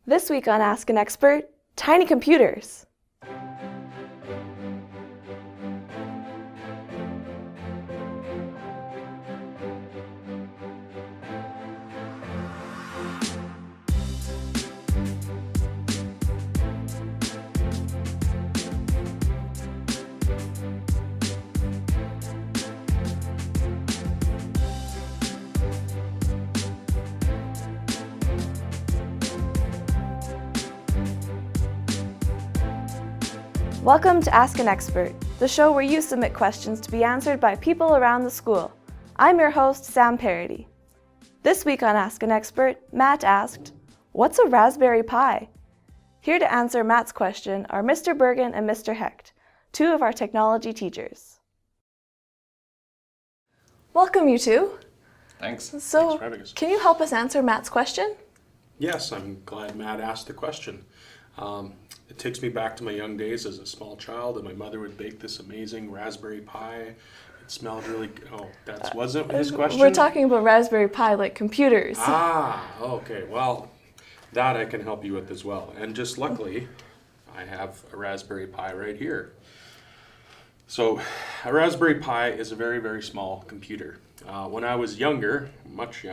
This week on Ask an Expert, tiny computers. Welcome to Ask an Expert, the show where you submit questions to be answered by people around the school. I'm your host, Sam Parody. This week on Ask an Expert, Matt asked, "What's a Raspberry Pi?" Here to answer Matt's question are Mr. Bergen and Mr. Hecht, two of our technology teachers. Welcome, you two. Thanks. So, Thanks for having us. can you help us answer Matt's question? Yes, I'm glad Matt asked the question. It takes me back to my young days as a small child, and my mother would bake this amazing Raspberry Pi. It smelled really. Oh, that wasn't his question. We're talking about Raspberry Pi, like computers. Okay. Well, that I can help you with as well. And just luckily, I have a Raspberry Pi right here. So, a Raspberry Pi is a very, very small computer. When I was younger, much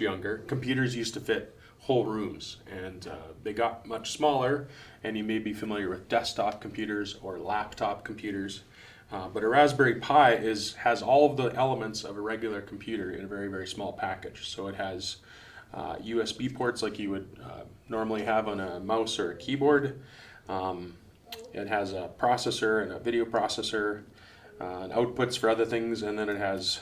younger, computers used to fit whole rooms, and they got much smaller, and you may be familiar with desktop computers or laptop computers, but a Raspberry Pi has all of the elements of a regular computer in a very, very small package. So it has USB ports like you would normally have on a mouse or a keyboard. It has a processor and a video processor, and outputs for other things, and then it has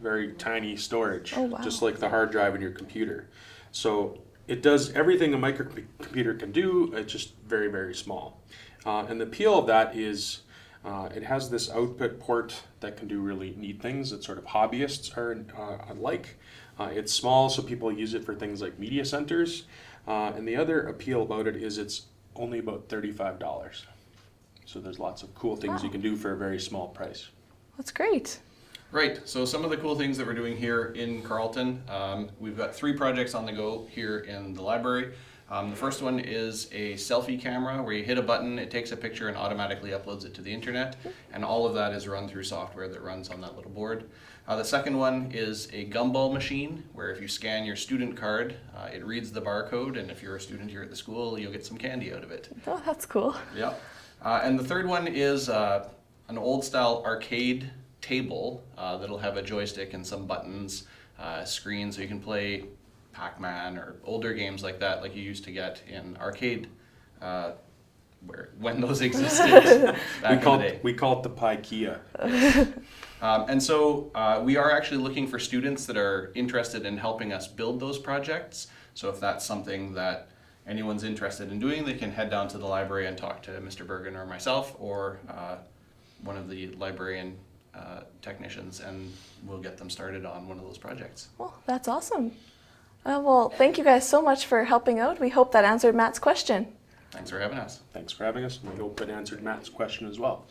very tiny storage, just like the hard drive in your computer. So it does everything a microcomputer can do, it's just very, very small. And the appeal of that is it has this output port that can do really neat things that sort of hobbyists like. It's small, so people use it for things like media centers. And the other appeal about it is it's only about $35. So there's lots of cool things you can do for a very small price. That's great. Right, so some of the cool things that we're doing here in Carlton, we've got 3 projects on the go here in the library. The first one is a selfie camera where you hit a button, it takes a picture and automatically uploads it to the internet, and all of that is run through software that runs on that little board. The second one is a gumball machine where if you scan your student card, it reads the barcode, and if you're a student here at the school, you'll get some candy out of it. Oh, that's cool. Yeah. And the third one is an old style arcade table that'll have a joystick and some buttons, screen, so you can play Pac-Man or older games like that, like you used to get in arcade, when those existed back in the day. We call it the Pi-Kia. And so we are actually looking for students that are interested in helping us build those projects. So if that's something that anyone's interested in doing, they can head down to the library and talk to Mr. Bergen or myself or one of the librarian technicians, and we'll get them started on one of those projects. Well, that's awesome. Well, thank you guys so much for helping out. We hope that answered Matt's question. Thanks for having us. Thanks for having us, and we hope it answered Matt's question as well.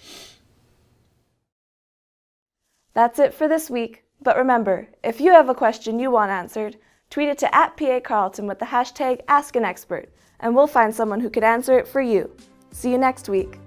That's it for this week. But remember, if you have a question you want answered, tweet it to @PACarlton with the hashtag AskAnExpert, and we'll find someone who could answer it for you. See you next week.